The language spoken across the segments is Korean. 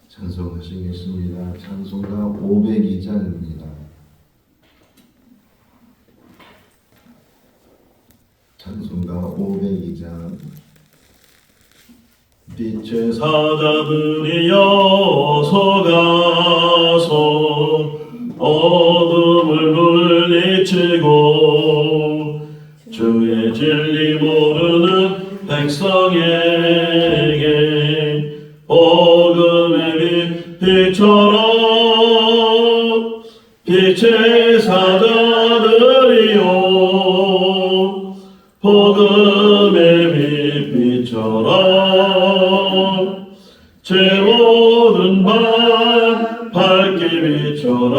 찬송하시겠습니다. 찬송가 502장입니다. 찬송가 502장. 빛의 사자들이여 서가서 어둠을 물리치고 주의 진리 모르는 백성에게 복음의 빛처럼 빛의 사자들이여 복음의 빛처럼 제 모든 밤 밝게 비춰라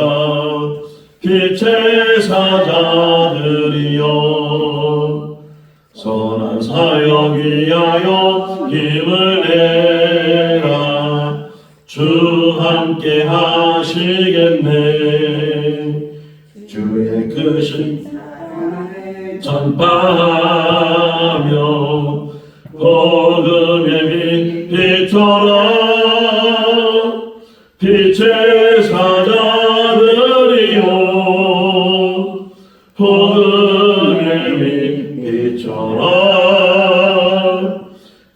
빛의 사자들이여 선한 사역 위하여 힘을 내라 주 함께 하시겠네 주의 크신 전파하며 복음의 빛처럼 빛의 사자들이여 복음의 빛처럼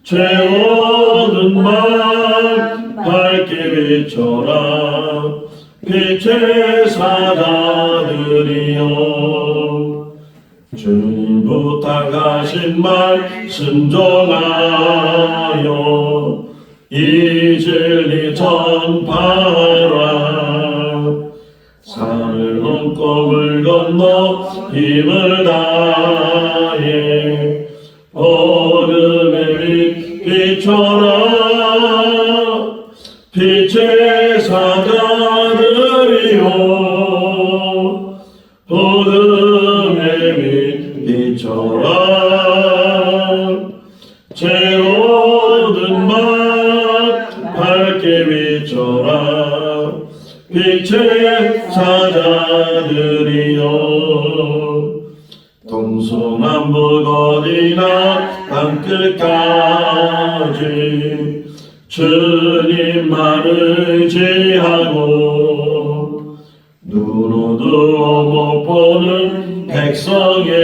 제 모든 밤 밝게 비춰라 빛의 사자들이여 주님 부탁하신 말 순종하여 이 진리 전파하라 산을 넘고 물 건너 힘을 다해 복음의 빛처럼 빛의 사자들이여 복음의 빛처럼 제 모든 밤 밝게 비춰라 빛의 사자들이여 동서남북 어디나 땅끝까지 주님만 의지하고 눈으로 못 보는 백성에게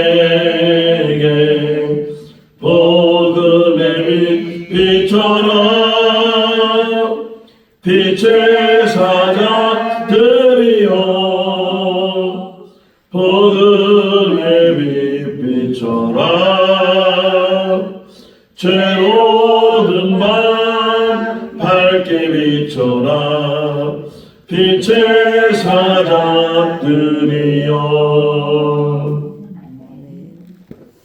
복음의 빛처럼 빛의 사자들이여 복음의 빛처럼 제 모든 밤 밝게 비춰라 빛의 사자들이여.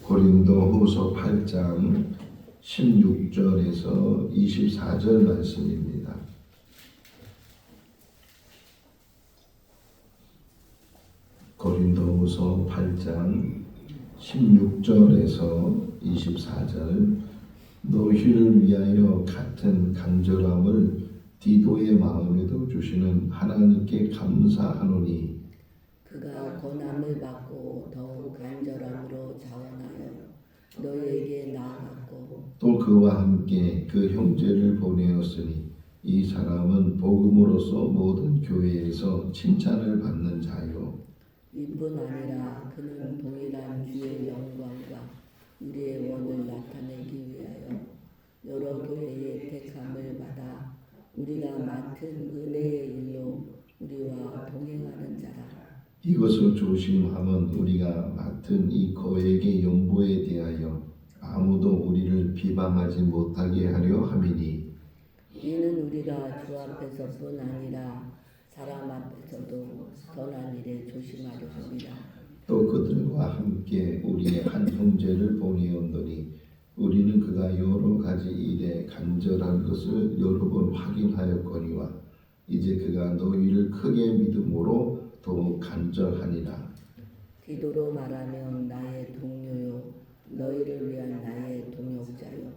고린도후서 8장 16절에서 24절 말씀입니다. 고린도후서 8장 16절에서 24절 너희를 위하여 같은 간절함을 디도의 마음에도 주시는 하나님께 감사하노니 그가 고난을 받고 더욱 간절함으로 자원하여 너희에게 나아갔고 또 그와 함께 그 형제를 보내었으니 이 사람은 복음으로서 모든 교회에서 칭찬을 받는 자요 이뿐 아니라 그는 동일한 주의 영광과 우리의 원을 나타내기 위하여 여러 교회의 택함을 받아 우리가 맡은 은혜의 일로 우리와 동행하는 자라. 이것을 조심하면 우리가 맡은 이 거액의 연보에 대하여 아무도 우리를 비방하지 못하게 하려 함이니 이는 우리가 주 앞에서뿐 아니라 사람 앞에서도 선한 일에 조심하려 합니다. 또 그들과 함께 우리의 한 형제를 보내었더니 우리는 그가 여러 가지 일에 간절한 것을 여러 번 확인하였거니와 이제 그가 너희를 크게 믿음으로 더욱 간절하니라. 디도로 말하면 나의 동료요 너희를 위한 나의 동역자요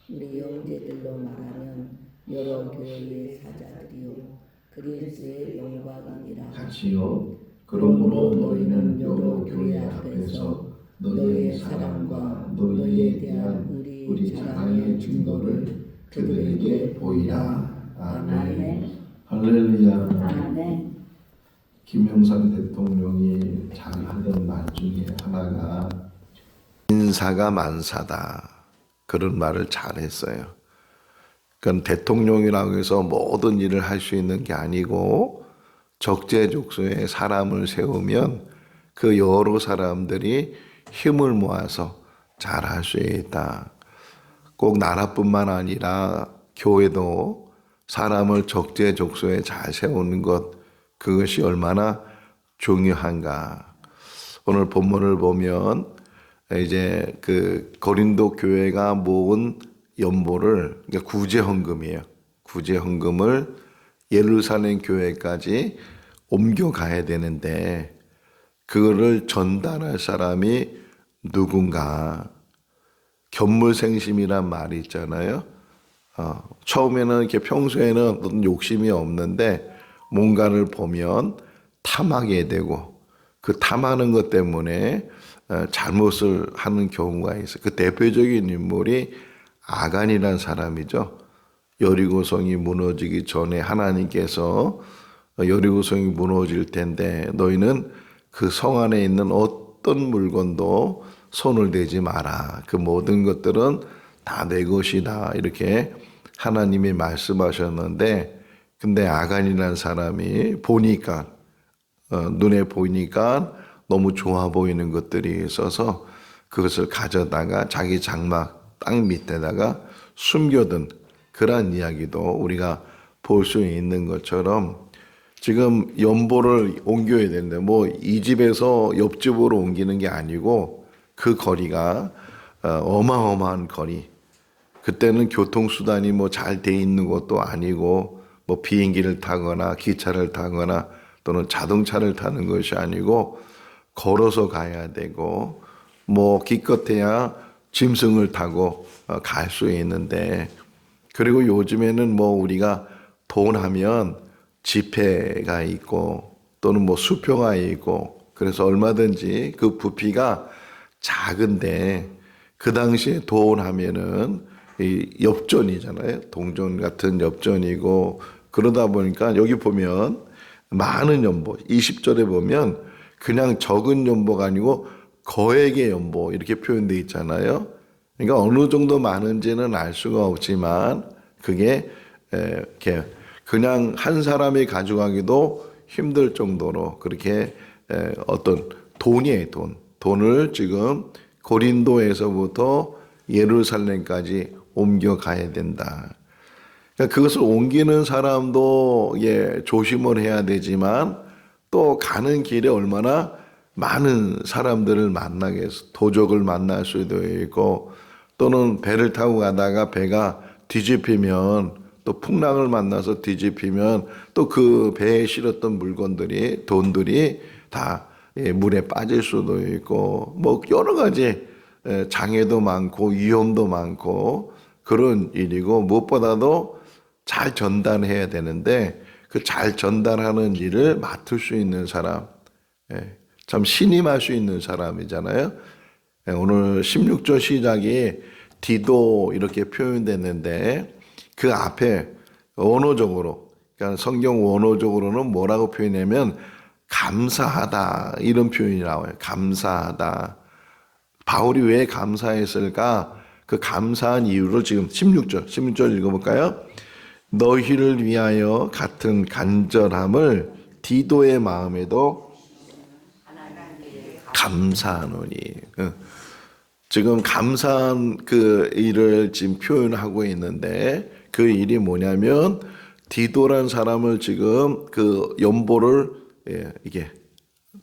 우리 형제들로 말하면 여러 교회의 사자들이요 그리스도의 영광이니라. 같이요. 그러므로 너희는 여러 교회 앞에서 너희의 사랑과 너희에 대한 우리 자랑의 증거를 그들에게 보이라. 아멘. 할렐루야. 아멘. 김영삼 대통령이 잘하던 말 중에 하나가 인사가 만사다. 그런 말을 잘했어요. 그건 대통령이라고 해서 모든 일을 할 수 있는 게 아니고 적재적소에 사람을 세우면 그 여러 사람들이 힘을 모아서 잘할 수 있다. 꼭 나라뿐만 아니라 교회도 사람을 적재적소에 잘 세우는 것, 그것이 얼마나 중요한가. 오늘 본문을 보면 이제 그 고린도 교회가 모은 연보를, 그러니까 구제헌금이에요. 구제헌금을 예루살렘 교회까지 옮겨가야 되는데 그거를 전달할 사람이 누군가. 견물생심이란 말이 있잖아요. 처음에는 이렇게 평소에는 어떤 욕심이 없는데 뭔가를 보면 탐하게 되고 그 탐하는 것 때문에 잘못을 하는 경우가 있어요. 그 대표적인 인물이 아간이라는 사람이죠. 여리고성이 무너지기 전에 하나님께서 여리고성이 무너질 텐데 너희는 그 성 안에 있는 어떤 물건도 손을 대지 마라. 그 모든 것들은 다 내 것이다. 이렇게 하나님이 말씀하셨는데 근데 아간이라는 사람이 보니까 눈에 보이니까 너무 좋아 보이는 것들이 있어서 그것을 가져다가 자기 장막 땅 밑에다가 숨겨둔 그런 이야기도 우리가 볼 수 있는 것처럼 지금 연보를 옮겨야 되는데 뭐 이 집에서 옆집으로 옮기는 게 아니고 그 거리가 어마어마한 거리. 그때는 교통수단이 뭐 잘 돼 있는 것도 아니고 뭐 비행기를 타거나 기차를 타거나 또는 자동차를 타는 것이 아니고 걸어서 가야 되고 뭐 기껏해야 짐승을 타고 갈 수 있는데 그리고 요즘에는 뭐 우리가 돈 하면 지폐가 있고 또는 뭐 수표가 있고 그래서 얼마든지 그 부피가 작은데 그 당시에 돈 하면은 이 엽전이잖아요. 동전 같은 엽전이고 그러다 보니까 여기 보면 많은 연보 20절에 보면 그냥 적은 연보가 아니고 거액의 연보 이렇게 표현되어 있잖아요. 그러니까 어느 정도 많은지는 알 수가 없지만 그게 이렇게 그냥 한 사람이 가져가기도 힘들 정도로 그렇게 어떤 돈이에요. 돈을 지금 고린도에서부터 예루살렘까지 옮겨가야 된다. 그러니까 그것을 옮기는 사람도 조심을 해야 되지만 또 가는 길에 얼마나 많은 사람들을 만나게 해서 도적을 만날 수도 있고 또는 배를 타고 가다가 배가 뒤집히면 또 풍랑을 만나서 뒤집히면 또 그 배에 실었던 물건들이 돈들이 다 물에 빠질 수도 있고 뭐 여러 가지 장애도 많고 위험도 많고 그런 일이고 무엇보다도 잘 전달해야 되는데 그 잘 전달하는 일을 맡을 수 있는 사람 참 신임할 수 있는 사람이잖아요. 오늘 16절 시작이 디도 이렇게 표현됐는데 그 앞에 원어적으로 그러니까 성경 원어적으로는 뭐라고 표현하면 감사하다 이런 표현이 나와요. 감사하다. 바울이 왜 감사했을까? 그 감사한 이유를 지금 16절 읽어볼까요? 너희를 위하여 같은 간절함을 디도의 마음에도 감사하노니. 지금 감사한 그 일을 지금 표현하고 있는데 그 일이 뭐냐면 디도란 사람을 지금 그 연보를 이게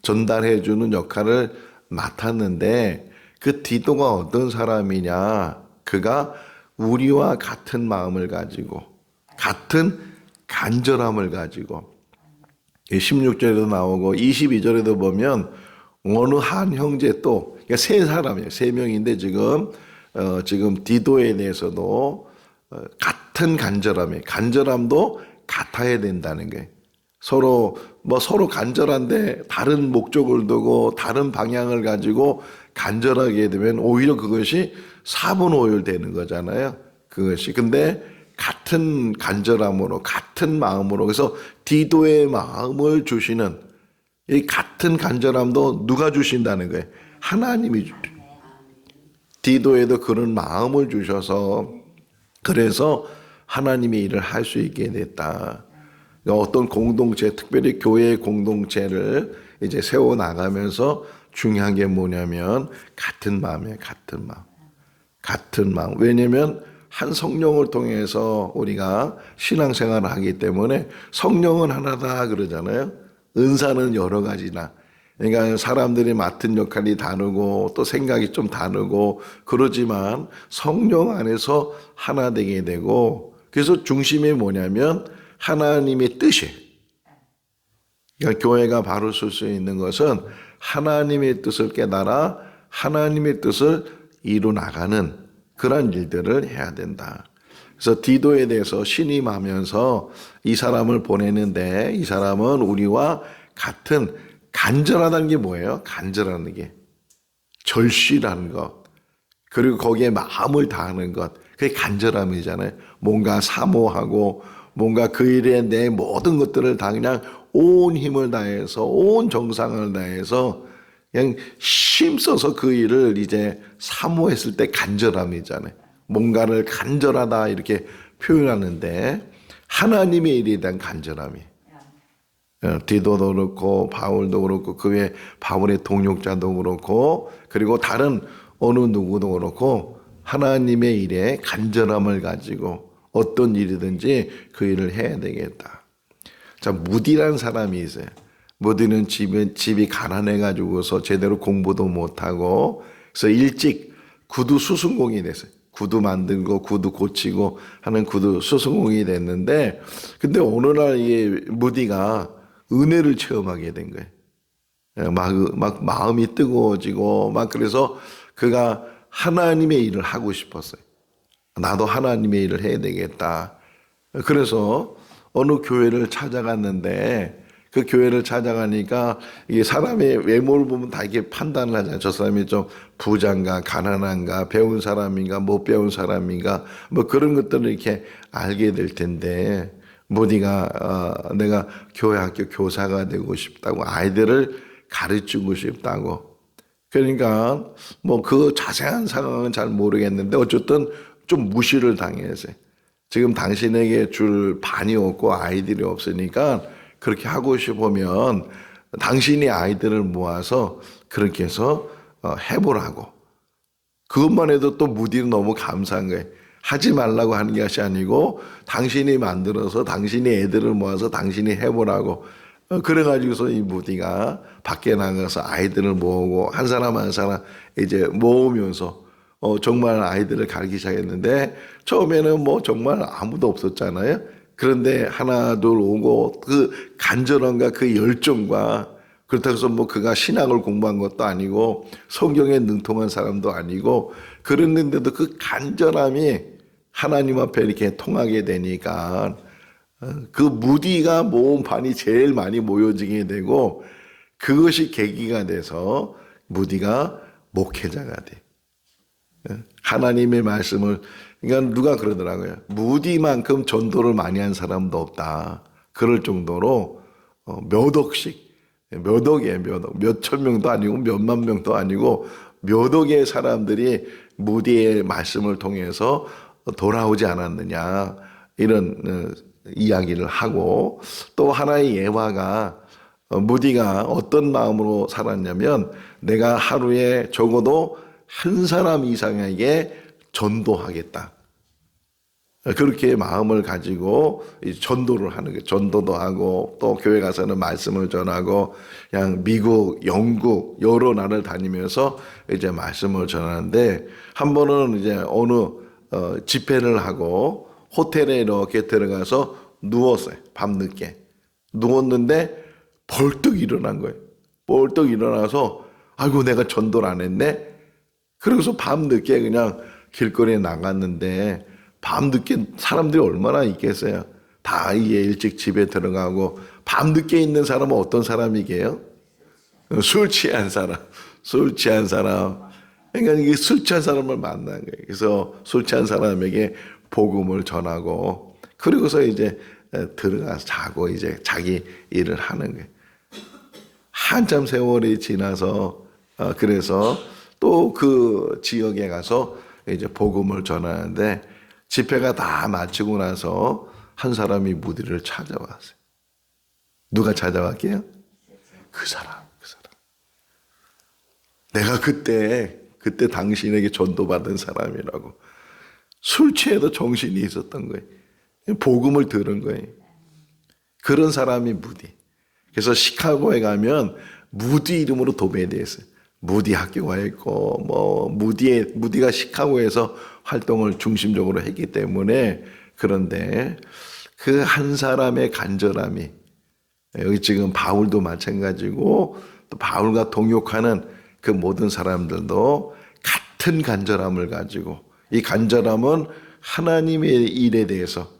전달해 주는 역할을 맡았는데 그 디도가 어떤 사람이냐? 그가 우리와 같은 마음을 가지고 같은 간절함을 가지고 16절에도 나오고 22절에도 보면 어느 한 형제 또 그러니까 세 사람이에요. 세 명인데 지금 디도에 대해서도 같은 간절함도 같아야 된다는 게 서로 간절한데 다른 목적을 두고 다른 방향을 가지고 간절하게 되면 오히려 그것이 사분오열 되는 거잖아요. 그것이 근데 같은 간절함으로 같은 마음으로 그래서 디도의 마음을 주시는 이 같은 간절함도 누가 주신다는 거예요? 하나님이 주십니다. 디도에도 그런 마음을 주셔서 그래서 하나님의 일을 할 수 있게 됐다. 어떤 공동체, 특별히 교회의 공동체를 이제 세워 나가면서 중요한 게 뭐냐면 같은 마음이에요. 같은 마음. 같은 마음. 왜냐면 한 성령을 통해서 우리가 신앙생활을 하기 때문에 성령은 하나다 그러잖아요. 은사는 여러 가지나. 그러니까 사람들이 맡은 역할이 다르고 또 생각이 좀 다르고 그러지만 성령 안에서 하나 되게 되고 그래서 중심이 뭐냐면 하나님의 뜻이에요. 그러니까 교회가 바로 쓸 수 있는 것은 하나님의 뜻을 깨달아 하나님의 뜻을 이루 나가는 그런 일들을 해야 된다. 그래서 디도에 대해서 신임하면서 이 사람을 보내는데 이 사람은 우리와 같은 간절하다는 게 뭐예요? 간절하는 게 절실한 것 그리고 거기에 마음을 다하는 것 그게 간절함이잖아요. 뭔가 사모하고 뭔가 그 일에 내 모든 것들을 다 그냥 온 힘을 다해서 온 정성을 다해서 그냥 힘써서 그 일을 이제 사모했을 때 간절함이잖아요. 뭔가를 간절하다 이렇게 표현하는데 하나님의 일에 대한 간절함이 디도도 그렇고 바울도 그렇고 그 외에 바울의 동역자도 그렇고 그리고 다른 어느 누구도 그렇고 하나님의 일에 간절함을 가지고 어떤 일이든지 그 일을 해야 되겠다. 자, 무디란 사람이 있어요. 무디는 집이 가난해가지고서 제대로 공부도 못하고 그래서 일찍 구두 수승공이 됐어요. 구두 만들고 구두 고치고 하는 구두 수승공이 됐는데 근데 어느 날 이 무디가 은혜를 체험하게 된 거예요. 막 마음이 뜨거워지고 막 그래서 그가 하나님의 일을 하고 싶었어요. 나도 하나님의 일을 해야 되겠다. 그래서 어느 교회를 찾아갔는데 그 교회를 찾아가니까 이게 사람의 외모를 보면 다 이렇게 판단을 하잖아요. 저 사람이 좀 부자인가 가난한가 배운 사람인가 못 배운 사람인가 뭐 그런 것들을 이렇게 알게 될 텐데 모디가 내가 교회 학교 교사가 되고 싶다고 아이들을 가르치고 싶다고 그러니까 뭐 그 자세한 상황은 잘 모르겠는데 어쨌든 좀 무시를 당했어요. 지금 당신에게 줄 반이 없고 아이들이 없으니까 그렇게 하고 싶으면 당신이 아이들을 모아서 그렇게 해서 해보라고. 그것만 해도 또 무디는 너무 감사한 거예요. 하지 말라고 하는 것이 아니고 당신이 만들어서 당신이 애들을 모아서 당신이 해보라고. 그래가지고서 이 무디가 밖에 나가서 아이들을 모으고 한 사람 한 사람 이제 모으면서 정말 아이들을 가르치기 시작했는데 처음에는 뭐 정말 아무도 없었잖아요. 그런데 하나 둘 오고 그 간절함과 그 열정과 그렇다고 해서 뭐 그가 신학을 공부한 것도 아니고 성경에 능통한 사람도 아니고 그랬는데도 그 간절함이 하나님 앞에 이렇게 통하게 되니까 그 무디가 모은 반이 제일 많이 모여지게 되고 그것이 계기가 돼서 무디가 목회자가 돼. 하나님의 말씀을 그러니까 누가 그러더라고요. 무디만큼 전도를 많이 한 사람도 없다. 그럴 정도로 몇 억씩 몇 억이에요. 몇 억. 몇천 명도 아니고 몇만 명도 아니고 몇 억의 사람들이 무디의 말씀을 통해서 돌아오지 않았느냐 이런 이야기를 하고 또 하나의 예화가 무디가 어떤 마음으로 살았냐면 내가 하루에 적어도 한 사람 이상에게 전도하겠다. 그렇게 마음을 가지고 전도를 하는 거예요. 전도도 하고 또 교회 가서는 말씀을 전하고 그냥 미국, 영국 여러 나라를 다니면서 이제 말씀을 전하는데 한 번은 이제 어느 집회를 하고 호텔에 이렇게 들어가서 누웠어요. 밤늦게 누웠는데 벌떡 일어난 거예요. 벌떡 일어나서 아이고 내가 전도를 안 했네. 그러고서 밤늦게 그냥 길거리에 나갔는데 밤늦게 사람들이 얼마나 있겠어요. 다 이게 일찍 집에 들어가고 밤늦게 있는 사람은 어떤 사람이게요? 술 취한 사람. 술 취한 사람. 그러니까 이게 술 취한 사람을 만난 거예요. 그래서 술 취한 사람에게 복음을 전하고 그리고서 이제 들어가서 자고 이제 자기 일을 하는 거예요. 한참 세월이 지나서 그래서 또 그 지역에 가서 이제 복음을 전하는데 집회가 다 마치고 나서 한 사람이 무디를 찾아왔어요. 누가 찾아왔게요? 그 사람. 내가 그때 당신에게 전도받은 사람이라고. 술 취해도 정신이 있었던 거예요. 복음을 들은 거예요. 그런 사람이 무디. 그래서 시카고에 가면 무디 이름으로 도배되어 있어요. 무디 학교가 있고 뭐 무디가 시카고에서 활동을 중심적으로 했기 때문에 그런데 그 한 사람의 간절함이 여기 지금 바울도 마찬가지고 또 바울과 동역하는 그 모든 사람들도 같은 간절함을 가지고 이 간절함은 하나님의 일에 대해서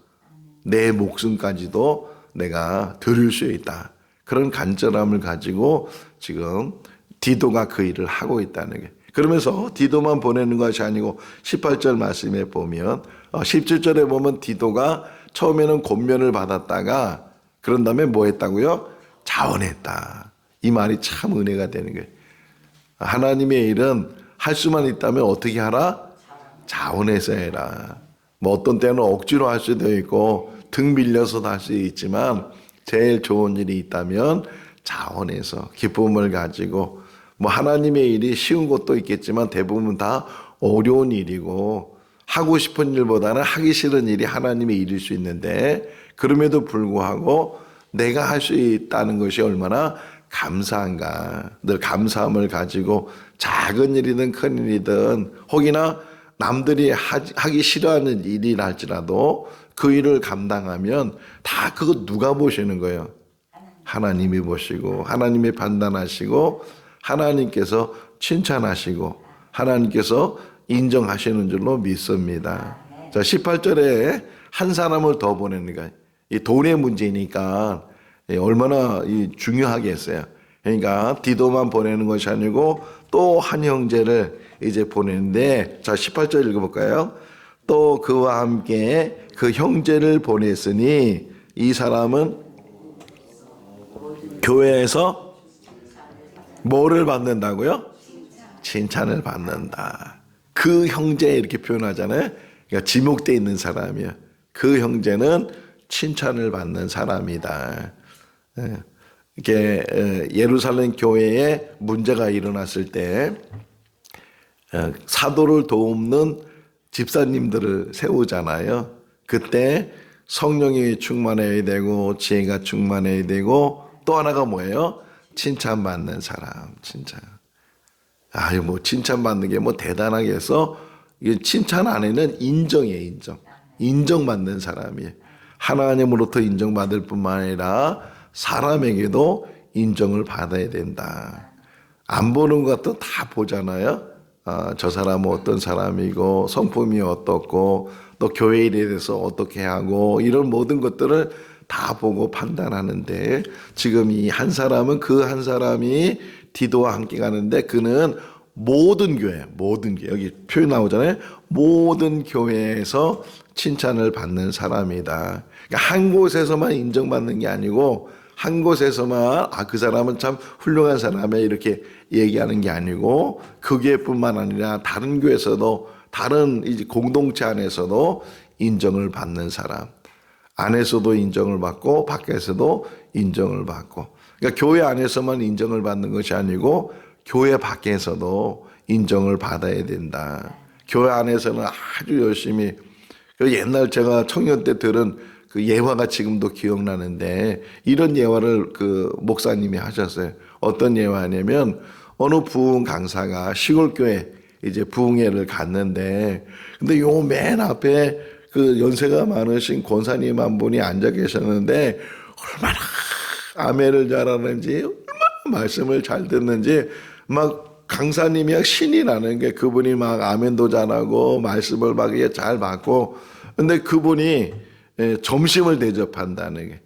내 목숨까지도 내가 드릴 수 있다. 그런 간절함을 가지고 지금 디도가 그 일을 하고 있다는 게. 그러면서 디도만 보내는 것이 아니고 18절 말씀에 보면 17절에 보면 디도가 처음에는 권면을 받았다가 그런 다음에 뭐 했다고요? 자원했다. 이 말이 참 은혜가 되는 거예요. 하나님의 일은 할 수만 있다면 어떻게 하라? 자원해서 해라. 뭐 어떤 때는 억지로 할 수도 있고 등 밀려서도 할 수 있지만 제일 좋은 일이 있다면 자원해서 기쁨을 가지고 뭐 하나님의 일이 쉬운 것도 있겠지만 대부분 다 어려운 일이고 하고 싶은 일보다는 하기 싫은 일이 하나님의 일일 수 있는데 그럼에도 불구하고 내가 할 수 있다는 것이 얼마나 감사한가. 늘 감사함을 가지고 작은 일이든 큰 일이든 혹이나 남들이 하기 싫어하는 일이라 할지라도 그 일을 감당하면 다 그거 누가 보시는 거예요? 하나님이 보시고 하나님이 판단하시고 하나님께서 칭찬하시고 하나님께서 인정하시는 줄로 믿습니다. 자, 18절에 한 사람을 더 보내는 거예요. 이 돈의 문제니까 얼마나 중요하겠어요. 그러니까 디도만 보내는 것이 아니고 또 한 형제를 이제 보내는데 자 18절 읽어볼까요? 또 그와 함께 그 형제를 보냈으니 이 사람은 교회에서 뭐를 받는다고요? 칭찬을 받는다. 그 형제 이렇게 표현하잖아요. 그러니까 지목되어 있는 사람이야. 그 형제는 칭찬을 받는 사람이다. 이렇게 예루살렘 교회에 문제가 일어났을 때 사도를 돕는 집사님들을 세우잖아요. 그때 성령이 충만해야 되고 지혜가 충만해야 되고 또 하나가 뭐예요? 칭찬받는 사람. 칭찬. 아유 뭐 칭찬받는 게 뭐 대단하게 해서 칭찬 안에는 인정이에요. 인정. 인정받는 사람이에요. 하나님으로부터 인정받을 뿐만 아니라 사람에게도 인정을 받아야 된다. 안 보는 것도 다 보잖아요. 저 사람은 어떤 사람이고 성품이 어떻고 또 교회 일에 대해서 어떻게 하고 이런 모든 것들을 다 보고 판단하는데 지금 이 한 사람은 그 한 사람이 디도와 함께 가는데 그는 모든 교회 여기 표현 나오잖아요. 모든 교회에서 칭찬을 받는 사람이다. 그러니까 한 곳에서만 인정받는 게 아니고 한 곳에서만 그 사람은 참 훌륭한 사람이야 이렇게 얘기하는 게 아니고 그 교회뿐만 아니라 다른 교회에서도 다른 이제 공동체 안에서도 인정을 받는 사람. 안에서도 인정을 받고 밖에서도 인정을 받고 그러니까 교회 안에서만 인정을 받는 것이 아니고 교회 밖에서도 인정을 받아야 된다. 교회 안에서는 아주 열심히 옛날 제가 청년 때 들은 그 예화가 지금도 기억나는데 이런 예화를 그 목사님이 하셨어요. 어떤 예화냐면 어느 부흥 강사가 시골 교회 이제 부흥회를 갔는데 근데 요 맨 앞에 그 연세가 많으신 권사님 한 분이 앉아 계셨는데 얼마나 아멘을 잘하는지 얼마나 말씀을 잘 듣는지 막 강사님이 신이 나는 게 그분이 막 아멘도 잘하고 말씀을 막 잘 받고 근데 그분이 점심을 대접한다는 게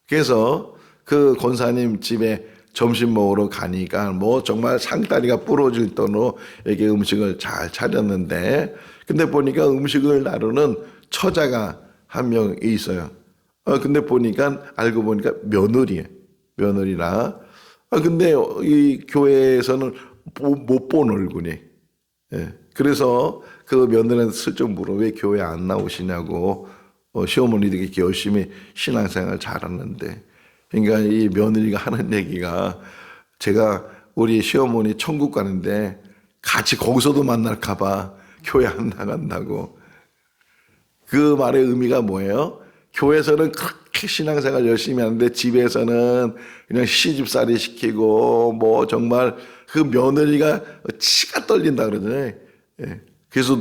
그래서 그 권사님 집에 점심 먹으러 가니까 뭐 정말 상다리가 부러질 정도로 이렇게 음식을 잘 차렸는데, 근데 보니까 음식을 나르는 처자가 한 명 있어요. 근데 보니까 알고 보니까 며느리예요. 며느리라. 근데 이 교회에서는 못 본 얼굴이. 예. 그래서 그 며느리한테 슬쩍 물어, 왜 교회 안 나오시냐고. 시어머니들이 이렇게 열심히 신앙생활 잘하는데. 그러니까 이 며느리가 하는 얘기가, 제가 우리 시어머니 천국 가는데 같이 거기서도 만날까봐 교회 안 나간다고. 그 말의 의미가 뭐예요? 교회에서는 그렇게 신앙생활 열심히 하는데 집에서는 그냥 시집살이 시키고 뭐 정말 그 며느리가 치가 떨린다 그러잖아요. 예. 그래서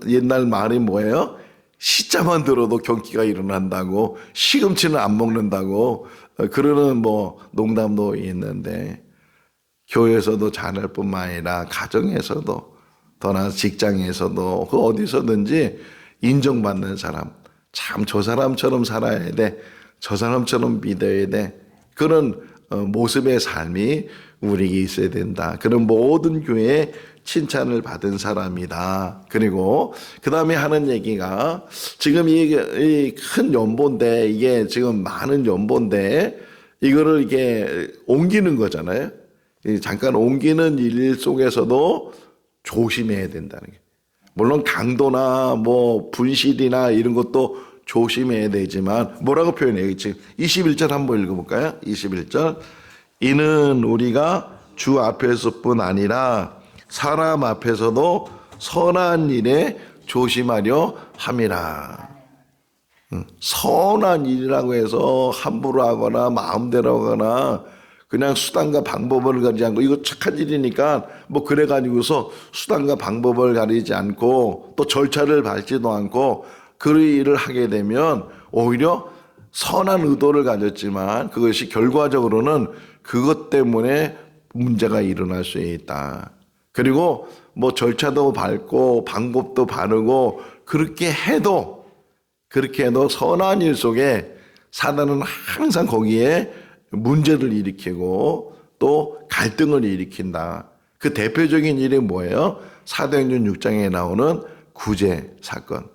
옛날 말이 뭐예요? 시자만 들어도 경기가 일어난다고, 시금치는 안 먹는다고 그러는 뭐 농담도 있는데, 교회에서도 잘할 뿐만 아니라 가정에서도, 더 나아서 직장에서도, 그 어디서든지 인정받는 사람, 참 저 사람처럼 살아야 돼, 저 사람처럼 믿어야 돼, 그런 모습의 삶이 우리에게 있어야 된다. 그런 모든 교회에 칭찬을 받은 사람이다. 그리고 그 다음에 하는 얘기가, 지금 이 큰 연보인데, 이게 지금 많은 연보인데 이거를 이게 옮기는 거잖아요. 잠깐 옮기는 일 속에서도 조심해야 된다는 게. 물론 강도나 뭐 분실이나 이런 것도 조심해야 되지만, 뭐라고 표현해요? 지금 21절 한번 읽어볼까요? 21절. 이는 우리가 주 앞에서뿐 아니라 사람 앞에서도 선한 일에 조심하려 함이라. 선한 일이라고 해서 함부로 하거나 마음대로 하거나 그냥 수단과 방법을 가리지 않고, 이거 착한 일이니까 뭐 그래 가지고서 수단과 방법을 가리지 않고 또 절차를 밟지도 않고 그 일을 하게 되면 오히려 선한 의도를 가졌지만 그것이 결과적으로는 그것 때문에 문제가 일어날 수 있다. 그리고 뭐 절차도 밟고 방법도 바르고 그렇게 해도 선한 일 속에 사단은 항상 거기에 문제를 일으키고 또 갈등을 일으킨다. 그 대표적인 일이 뭐예요? 사도행전 6장에 나오는 구제 사건.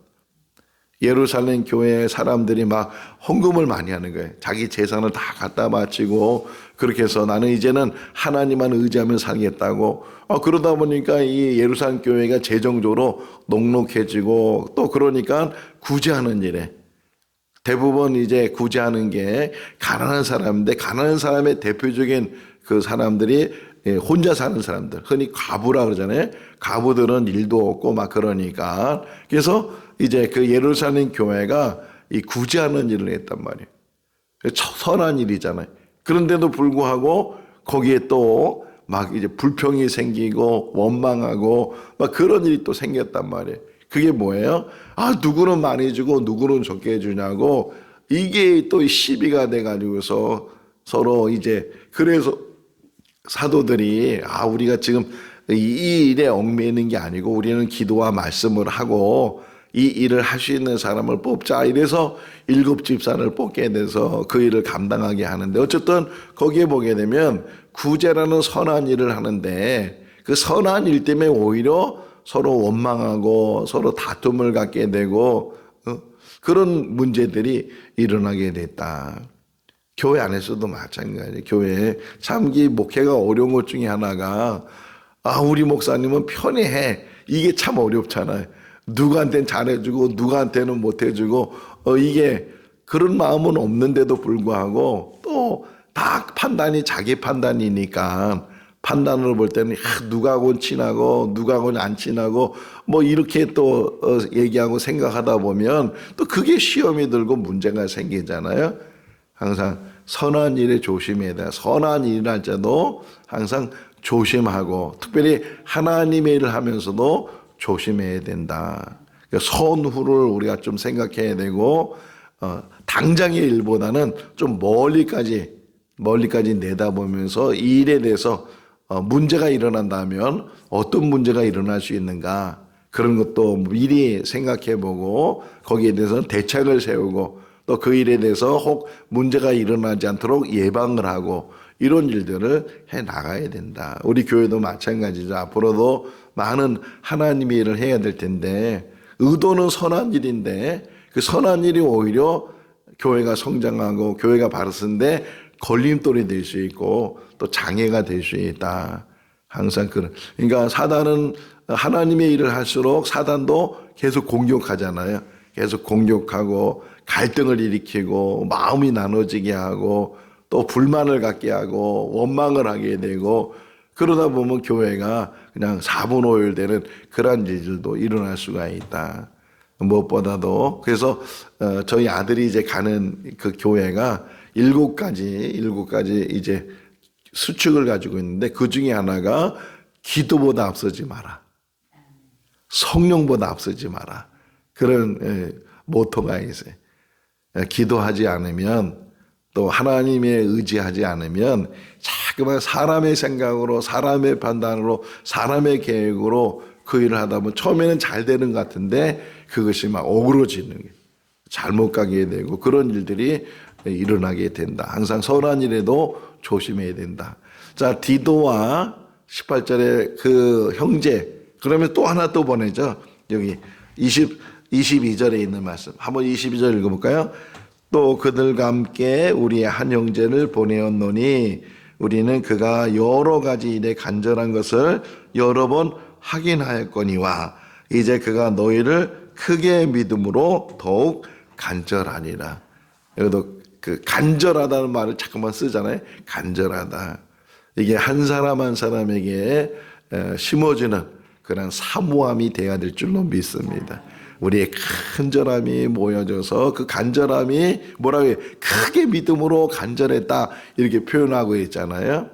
예루살렘 교회 사람들이 막 헌금을 많이 하는 거예요. 자기 재산을 다 갖다 바치고 그렇게 해서 나는 이제는 하나님만 의지하며 살겠다고. 그러다 보니까 이 예루살렘 교회가 재정적으로 녹록해지고, 또 그러니까 구제하는 일에 대부분 이제 구제하는 게 가난한 사람인데, 가난한 사람의 대표적인 그 사람들이 혼자 사는 사람들, 흔히 과부라 그러잖아요. 과부들은 일도 없고 막 그러니까. 그래서 이제 그 예루살렘 교회가 이 구제하는 일을 했단 말이에요. 선한 일이잖아요. 그런데도 불구하고 거기에 또 막 이제 불평이 생기고 원망하고 막 그런 일이 또 생겼단 말이에요. 그게 뭐예요? 누구는 많이 주고 누구는 적게 주냐고, 이게 또 시비가 돼가지고서 서로 이제, 그래서 사도들이 우리가 지금 이 일에 얽매이는 게 아니고 우리는 기도와 말씀을 하고 이 일을 할 수 있는 사람을 뽑자, 이래서 7 집사를 뽑게 돼서 그 일을 감당하게 하는데, 어쨌든 거기에 보게 되면 구제라는 선한 일을 하는데 그 선한 일 때문에 오히려 서로 원망하고 서로 다툼을 갖게 되고 그런 문제들이 일어나게 됐다. 교회 안에서도 마찬가지예요. 교회에 참 이 목회가 어려운 것 중에 하나가, 우리 목사님은 편애해, 이게 참 어렵잖아요. 누구한테는 잘해주고 누구한테는 못해주고, 이게 그런 마음은 없는데도 불구하고 또 다 판단이 자기 판단이니까, 판단으로 볼 때는 누가하고는 친하고 누가하고는 안 친하고 뭐 이렇게 또 얘기하고 생각하다 보면 또 그게 시험이 들고 문제가 생기잖아요. 항상 선한 일에 조심해야 돼. 선한 일을 할 때도 항상 조심하고, 특별히 하나님의 일을 하면서도 조심해야 된다. 선후를 우리가 좀 생각해야 되고, 당장의 일보다는 좀 멀리까지 내다보면서 이 일에 대해서 문제가 일어난다면 어떤 문제가 일어날 수 있는가, 그런 것도 미리 생각해보고 거기에 대해서 대책을 세우고, 또 그 일에 대해서 혹 문제가 일어나지 않도록 예방을 하고, 이런 일들을 해 나가야 된다. 우리 교회도 마찬가지죠. 앞으로도 많은 하나님의 일을 해야 될 텐데 의도는 선한 일인데 그 선한 일이 오히려 교회가 성장하고 교회가 바로 쓴데 걸림돌이 될 수 있고 또 장애가 될 수 있다. 항상 그러니까 사단은 하나님의 일을 할수록 사단도 계속 공격하잖아요. 계속 공격하고 갈등을 일으키고 마음이 나눠지게 하고 또 불만을 갖게 하고 원망을 하게 되고 그러다 보면 교회가 그냥 사분오열되는 그런 일들도 일어날 수가 있다. 무엇보다도 그래서 저희 아들이 이제 가는 그 교회가 7가지 이제 수칙을 가지고 있는데 그 중에 하나가 기도보다 앞서지 마라. 성령보다 앞서지 마라. 그런 모토가 있어요. 기도하지 않으면 또 하나님에 의지하지 않으면 자꾸만 사람의 생각으로 사람의 판단으로 사람의 계획으로 그 일을 하다 보면 처음에는 잘 되는 것 같은데 그것이 막 어그러지는 게 잘못 가게 되고 그런 일들이 일어나게 된다. 항상 선한 일에도 조심해야 된다. 자, 디도와 18절에 그 형제 그러면 또 하나 또 보내죠. 여기 22절에 있는 말씀. 한번 22절 읽어볼까요? 또 그들과 함께 우리의 한 형제를 보내었노니 우리는 그가 여러 가지 일에 간절한 것을 여러 번 확인하였거니와 이제 그가 너희를 크게 믿음으로 더욱 간절하니라. 여기도 그 간절하다는 말을 잠깐만 쓰잖아요. 간절하다. 이게 한 사람 한 사람에게 심어주는 그런 사모함이 돼야 될 줄로 믿습니다. 우리의 간절함이 모여져서 그 간절함이 뭐라고 해요? 크게 믿음으로 간절했다 이렇게 표현하고 있잖아요.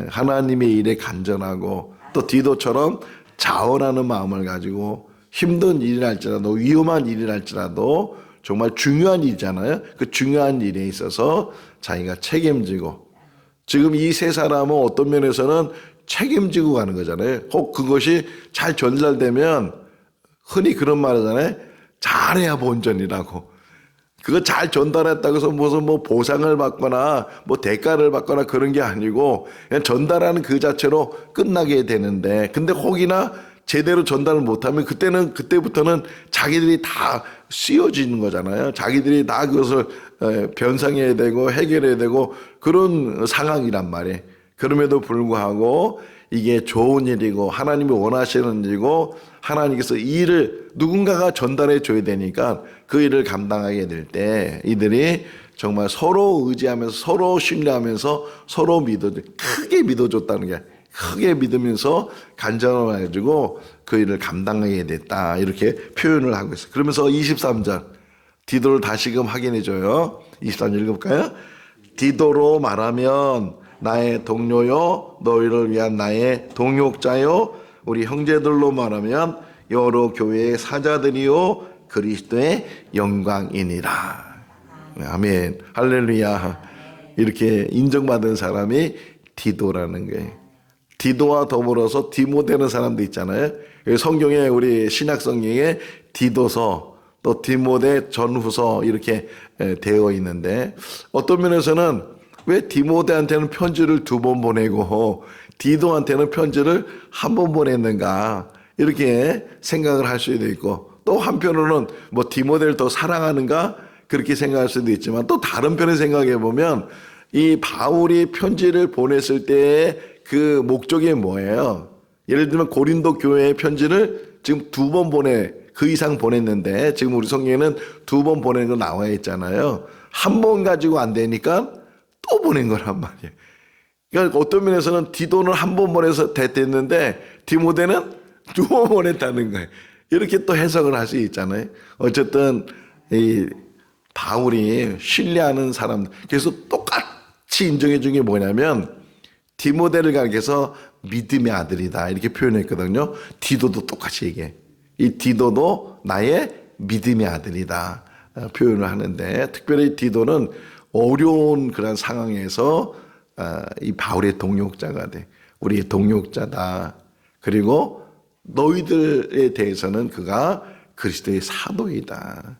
하나님의 일에 간절하고 또 디도처럼 자원하는 마음을 가지고 힘든 일이랄지라도 위험한 일이랄지라도 정말 중요한 일이잖아요. 그 중요한 일에 있어서 자기가 책임지고 지금 이 세 사람은 어떤 면에서는 책임지고 가는 거잖아요. 혹 그것이 잘 전달되면 흔히 그런 말 하잖아요. 잘해야 본전이라고. 그거 잘 전달했다고 해서 무슨 뭐 보상을 받거나 뭐 대가를 받거나 그런 게 아니고 그냥 전달하는 그 자체로 끝나게 되는데 근데 혹이나 제대로 전달을 못하면 그때부터는 자기들이 다 씌워지는 거잖아요. 자기들이 다 그것을 변상해야 되고 해결해야 되고 그런 상황이란 말이에요. 그럼에도 불구하고 이게 좋은 일이고 하나님이 원하시는 일이고 하나님께서 이 일을 누군가가 전달해 줘야 되니까 그 일을 감당하게 될 때 이들이 정말 서로 의지하면서 서로 신뢰하면서 서로 크게 믿어줬다는 게 크게 믿으면서 간절해가지고 그 일을 감당하게 됐다 이렇게 표현을 하고 있어요. 그러면서 23절 디도를 다시금 확인해줘요. 23절 읽어볼까요? 디도로 말하면 나의 동료요 너희를 위한 나의 동역자요 우리 형제들로 말하면 여러 교회의 사자들이요 그리스도의 영광이니라. 아멘 할렐루야. 이렇게 인정받은 사람이 디도라는 거예요. 디도와 더불어서 디모데는 사람도 있잖아요. 성경에 우리 신약 성경에 디도서 또 디모데 전후서 이렇게 되어 있는데 어떤 면에서는 왜 디모데한테는 편지를 2번 보내고 디도한테는 편지를 1번 보냈는가 이렇게 생각을 할 수도 있고 또 한편으로는 뭐 디모데를 더 사랑하는가 그렇게 생각할 수도 있지만 또 다른 편에 생각해 보면 이 바울이 편지를 보냈을 때의 그 목적이 뭐예요? 예를 들면 고린도 교회의 편지를 지금 2번 그 이상 보냈는데 지금 우리 성경에는 2번 보낸 거 나와 있잖아요. 1번 가지고 안 되니까 또 보낸 거란 말이에요. 그러니까 어떤 면에서는 디도는 1번 보내서 됐는데 디모데는 2번 보냈다는 거예요. 이렇게 또 해석을 할 수 있잖아요. 어쨌든 이 바울이 신뢰하는 사람 그래서 똑같이 인정해 준 게 뭐냐면 디모데를 가리켜서 믿음의 아들이다 이렇게 표현했거든요. 디도도 똑같이 얘기해. 이 디도도 나의 믿음의 아들이다 표현을 하는데 특별히 디도는 어려운 그런 상황에서 이 바울의 동역자가 돼. 우리의 동역자다. 그리고 너희들에 대해서는 그가 그리스도의 사도이다.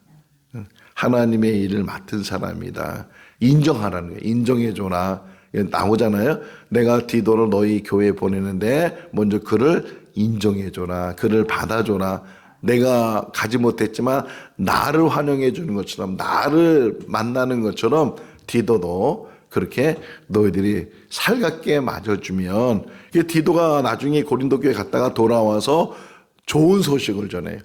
하나님의 일을 맡은 사람이다. 인정하라는 거예요. 인정해줘라. 나오잖아요. 내가 디도를 너희 교회에 보내는데 먼저 그를 인정해줘라. 그를 받아줘라. 내가 가지 못했지만 나를 환영해 주는 것처럼, 나를 만나는 것처럼 디도도 그렇게 너희들이 살갑게 맞아주면, 디도가 나중에 고린도 교회 갔다가 돌아와서 좋은 소식을 전해요.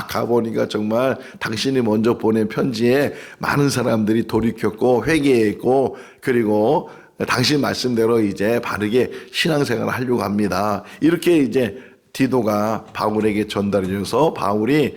가보니까 정말 당신이 먼저 보낸 편지에 많은 사람들이 돌이켰고 회개했고, 그리고 당신 말씀대로 이제 바르게 신앙생활을 하려고 합니다. 이렇게 이제 디도가 바울에게 전달해 줘서 바울이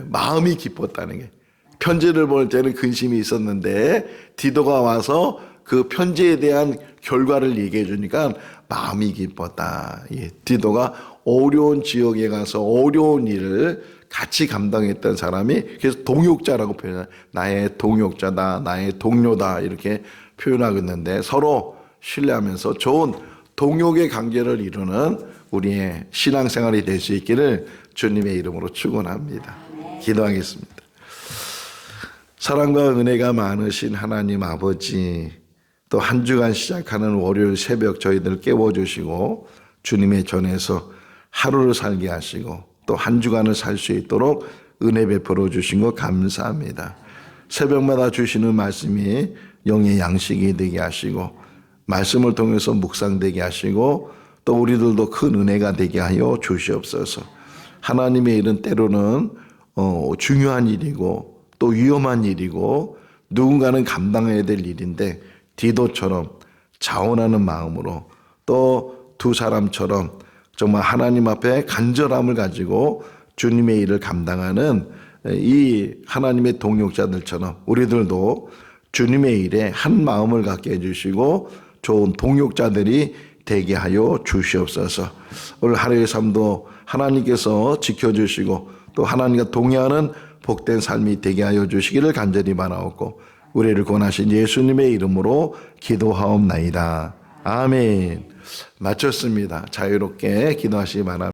마음이 기뻤다는 게, 편지를 볼 때는 근심이 있었는데 디도가 와서 그 편지에 대한 결과를 얘기해 주니까 마음이 기뻤다. 디도가 어려운 지역에 가서 어려운 일을 같이 감당했던 사람이, 그래서 동역자라고 표현해요. 나의 동역자다, 나의 동료다, 이렇게 표현하고 있는데 서로 신뢰하면서 좋은 동역의 관계를 이루는 우리의 신앙생활이 될 수 있기를 주님의 이름으로 축원합니다. 기도하겠습니다. 사랑과 은혜가 많으신 하나님 아버지, 또 한 주간 시작하는 월요일 새벽 저희들 깨워주시고 주님의 전에서 하루를 살게 하시고 또 한 주간을 살 수 있도록 은혜 베풀어 주신 것 감사합니다. 새벽마다 주시는 말씀이 영의 양식이 되게 하시고 말씀을 통해서 묵상되게 하시고 또 우리들도 큰 은혜가 되게 하여 주시옵소서. 하나님의 일은 때로는 중요한 일이고 또 위험한 일이고 누군가는 감당해야 될 일인데 디도처럼 자원하는 마음으로 또 두 사람처럼 정말 하나님 앞에 간절함을 가지고 주님의 일을 감당하는 이 하나님의 동역자들처럼 우리들도 주님의 일에 한 마음을 갖게 해주시고 좋은 동역자들이 되게 하여 주시옵소서. 오늘 하루의 삶도 하나님께서 지켜주시고 또 하나님과 동의하는 복된 삶이 되게 하여 주시기를 간절히 바라옵고 우리를 권하신 예수님의 이름으로 기도하옵나이다. 아멘. 마쳤습니다. 자유롭게 기도하시기 바랍니다.